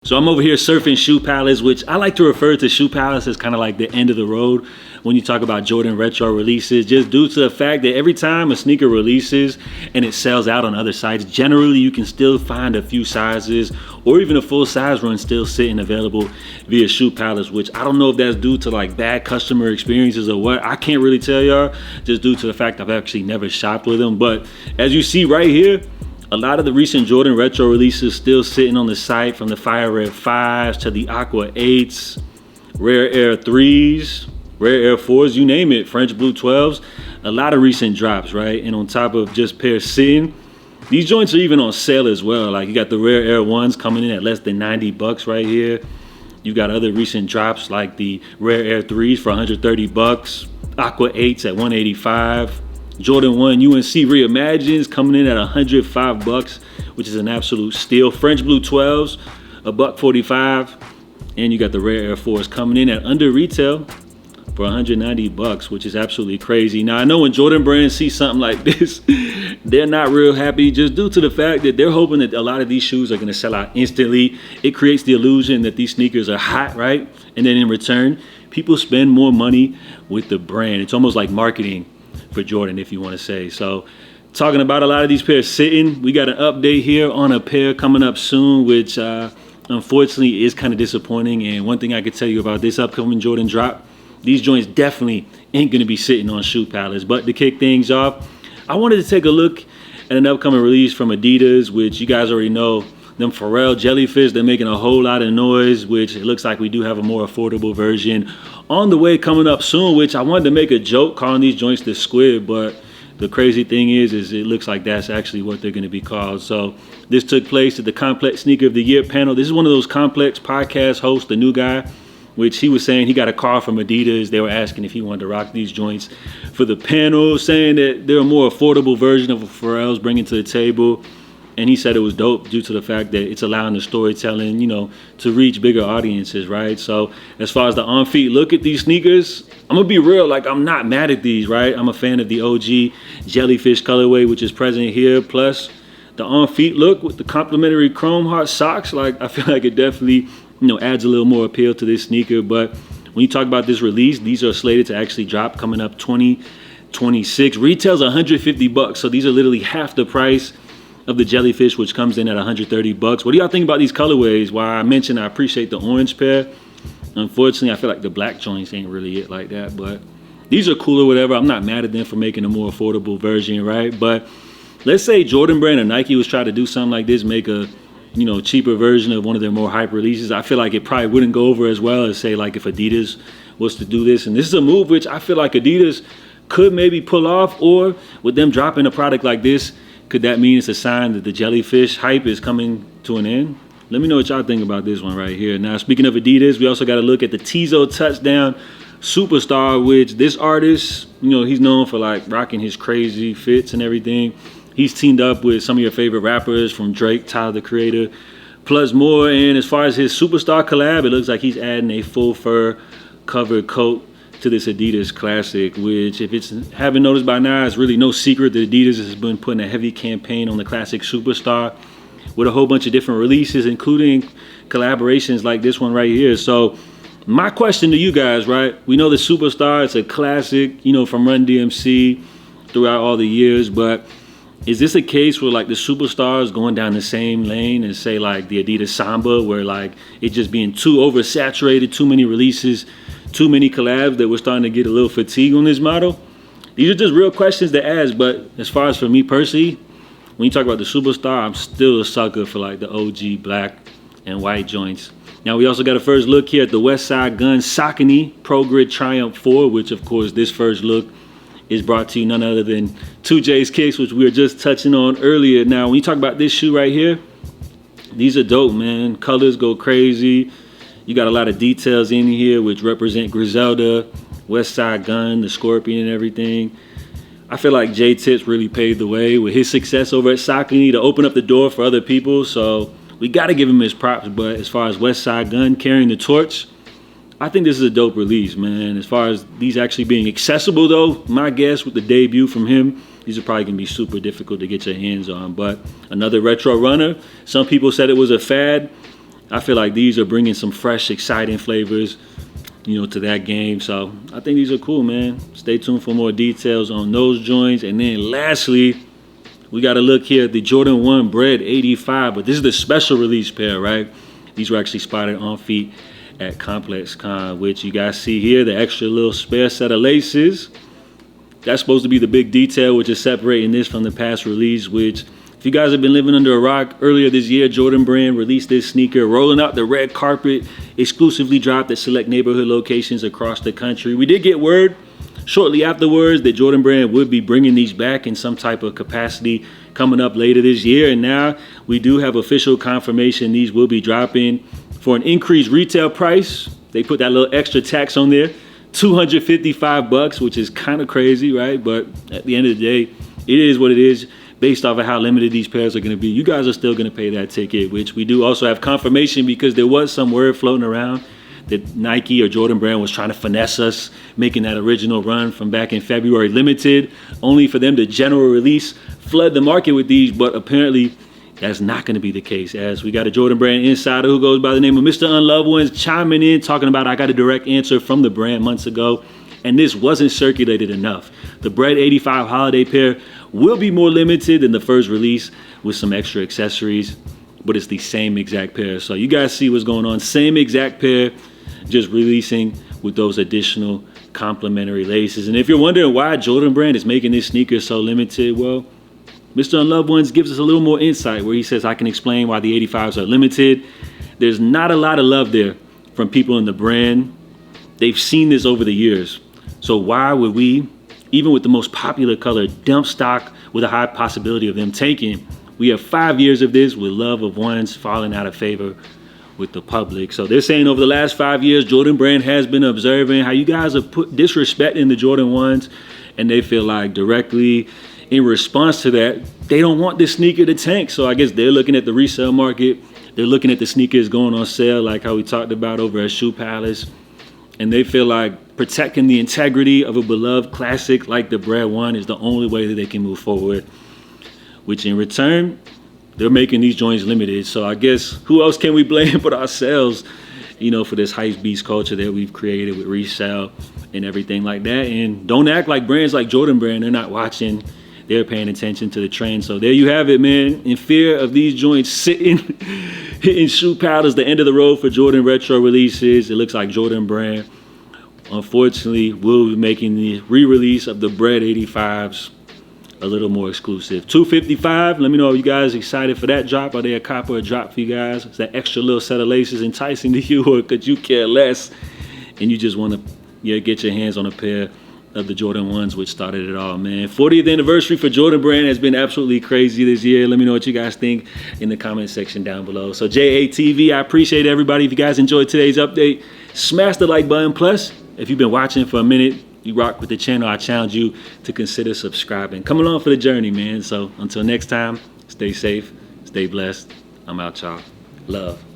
So I'm over here surfing Shoe Palace, which I like to refer to Shoe Palace as kind of like the end of the road when you talk about Jordan retro releases, just due to the fact that every time a sneaker releases and it sells out on other sites, generally you can still find a few sizes or even a full size run still sitting available via Shoe Palace, which I don't know if that's due to like bad customer experiences or what. I can't really tell y'all, just due to the fact I've actually never shopped with them. But as you see right here, a lot of the recent Jordan retro releases still sitting on the site, from the Fire Red 5s to the Aqua 8s, Rare Air 3s, Rare Air 4s, you name it, French Blue 12s. A lot of recent drops, right? And on top of just pairs sitting, these joints are even on sale as well. Like you got the Rare Air 1s coming in at less than 90 bucks right here. You got other recent drops like the Rare Air 3s for 130 bucks, Aqua 8s at 185. Jordan 1 UNC Reimagines coming in at 105 bucks, which is an absolute steal. French Blue 12s, $145, and you got the Rare Air 4s coming in at under retail for 190 bucks, which is absolutely crazy. Now I know when Jordan brands see something like this, they're not real happy, just due to the fact that they're hoping that a lot of these shoes are going to sell out instantly. It creates the illusion that these sneakers are hot, right? And then in return, people spend more money with the brand. It's almost like marketing for Jordan, if you want to say. So talking about a lot of these pairs sitting, we got an update here on a pair coming up soon, which unfortunately is kind of disappointing. And one thing I could tell you about this upcoming Jordan drop, these joints definitely ain't going to be sitting on Shoe Palace. But to kick things off, I wanted to take a look at an upcoming release from Adidas, which you guys already know, them Pharrell jellyfish. They're making a whole lot of noise, which it looks like we do have a more affordable version on the way coming up soon, which I wanted to make a joke calling these joints the squid, but the crazy thing is it looks like that's actually what they're going to be called. So this took place at the Complex Sneaker of the Year panel. This is one of those Complex podcast hosts, the new guy, which he was saying he got a call from Adidas. They were asking if he wanted to rock these joints for the panel, saying that they're a more affordable version of what Pharrell's bringing to the table. And he said it was dope due to the fact that it's allowing the storytelling, to reach bigger audiences, right? So as far as the on-feet look at these sneakers, I'm going to be real, like I'm not mad at these, right? I'm a fan of the OG jellyfish colorway, which is present here. Plus the on-feet look with the complimentary chrome heart socks, like I feel like it definitely, adds a little more appeal to this sneaker. But when you talk about this release, these are slated to actually drop coming up 2026. Retail's 150 bucks. So these are literally half the price of the jellyfish, which comes in at 130 bucks. What do y'all think about these colorways? While I mentioned I appreciate the orange pair, unfortunately I feel like the black joints ain't really it like that, but these are cool or whatever. I'm not mad at them for making a more affordable version, right? But let's say Jordan brand or Nike was trying to do something like this, make a cheaper version of one of their more hype releases. I feel like it probably wouldn't go over as well as, say, like if Adidas was to do this. And this is a move which I feel like Adidas could maybe pull off, or with them dropping a product like this, could that mean it's a sign that the jellyfish hype is coming to an end? Let me know what y'all think about this one right here. Now, speaking of Adidas, we also got to look at the Teezo Touchdown Superstar, which this artist, he's known for like rocking his crazy fits and everything. He's teamed up with some of your favorite rappers, from Drake, Tyler, the Creator, plus more. And as far as his Superstar collab, it looks like he's adding a full fur covered coat to this Adidas classic, which, if it's haven't noticed by now, it's really no secret that Adidas has been putting a heavy campaign on the classic Superstar with a whole bunch of different releases, including collaborations like this one right here. So my question to you guys, right? We know the Superstar, it's a classic, from Run DMC throughout all the years, but is this a case where like the Superstar is going down the same lane as, say, like the Adidas Samba, where like it just being too oversaturated, too many releases, too many collabs, that we're starting to get a little fatigue on this model? These are just real questions to ask. But as far as for me personally, when you talk about the Superstar, I'm still a sucker for like the OG black and white joints. Now we also got a first look here at the Westside Gun Saucony Pro Grid Triumph 4, which of course this first look is brought to you none other than 2J's Kicks, which we were just touching on earlier. Now when you talk about this shoe right here, these are dope, man. Colors go crazy. You got a lot of details in here which represent Griselda, Westside Gun, the Scorpion, and everything. I feel like J Tips really paved the way with his success over at Saucony to open up the door for other people. So we got to give him his props. But as far as Westside Gun carrying the torch, I think this is a dope release, man. As far as these actually being accessible, though, my guess with the debut from him, these are probably going to be super difficult to get your hands on. But another retro runner. Some people said it was a fad. I feel like these are bringing some fresh, exciting flavors, to that game. So I think these are cool, man. Stay tuned for more details on those joints. And then lastly, we got to look here at the Jordan 1 Bred 85, but this is the special release pair, right? These were actually spotted on feet at Complex Con, which you guys see here, the extra little spare set of laces. That's supposed to be the big detail, which is separating this from the past release, which, if you guys have been living under a rock, earlier this year, Jordan Brand released this sneaker, rolling out the red carpet, exclusively dropped at select neighborhood locations across the country. We did get word shortly afterwards that Jordan Brand would be bringing these back in some type of capacity coming up later this year. And now we do have official confirmation these will be dropping for an increased retail price. They put that little extra tax on there, $255, which is kind of crazy, right? But at the end of the day, it is what it is. Based off of how limited these pairs are going to be, you guys are still going to pay that ticket, which we do also have confirmation because there was some word floating around that Nike or Jordan Brand was trying to finesse us, making that original run from back in February limited, only for them to general release, flood the market with these. But apparently that's not going to be the case, as we got a Jordan Brand insider who goes by the name of Mr. Unloved Ones chiming in, talking about, I got a direct answer from the brand months ago, and this wasn't circulated enough. The Bred 85 holiday pair will be more limited than the first release with some extra accessories, but it's the same exact pair. So you guys see what's going on. Same exact pair, just releasing with those additional complimentary laces. And if you're wondering why Jordan Brand is making this sneaker so limited, well, Mr. Unloved Ones gives us a little more insight where he says, I can explain why the 85s are limited. There's not a lot of love there from people in the brand. They've seen this over the years. So why would we, even with the most popular color, dump stock with a high possibility of them tanking? We have 5 years of this with love of ones falling out of favor with the public. So they're saying over the last 5 years, Jordan Brand has been observing how you guys are disrespecting the Jordan 1s, and they feel like directly in response to that, they don't want this sneaker to tank. So I guess they're looking at the resale market. They're looking at the sneakers going on sale, like how we talked about over at Shoe Palace. And they feel like protecting the integrity of a beloved classic like the Bred 1 is the only way that they can move forward, which in return, they're making these joints limited. So I guess who else can we blame but ourselves, for this hype beast culture that we've created with resale and everything like that. And don't act like brands like Jordan Brand, they're not watching. They're paying attention to the trend. So there you have it, man. In fear of these joints hitting Shoe Palace, the end of the road for Jordan retro releases, it looks like Jordan Brand, unfortunately, will be making the re-release of the Bred 85s a little more exclusive. $255. Let me know if you guys are excited for that drop. Are they a cop or a drop for you guys? Is that extra little set of laces enticing to you, or could you care less and you just want to get your hands on a pair of the Jordan 1s, which started it all, man? 40th anniversary for Jordan Brand has been absolutely crazy this year. Let me know what you guys think in the comment section down below. So JATV, I appreciate everybody. If you guys enjoyed today's update, smash the like button. Plus, if you've been watching for a minute, you rock with the channel, I challenge you to consider subscribing. Come along for the journey, man. So until next time, stay safe, stay blessed. I'm out, y'all. Love.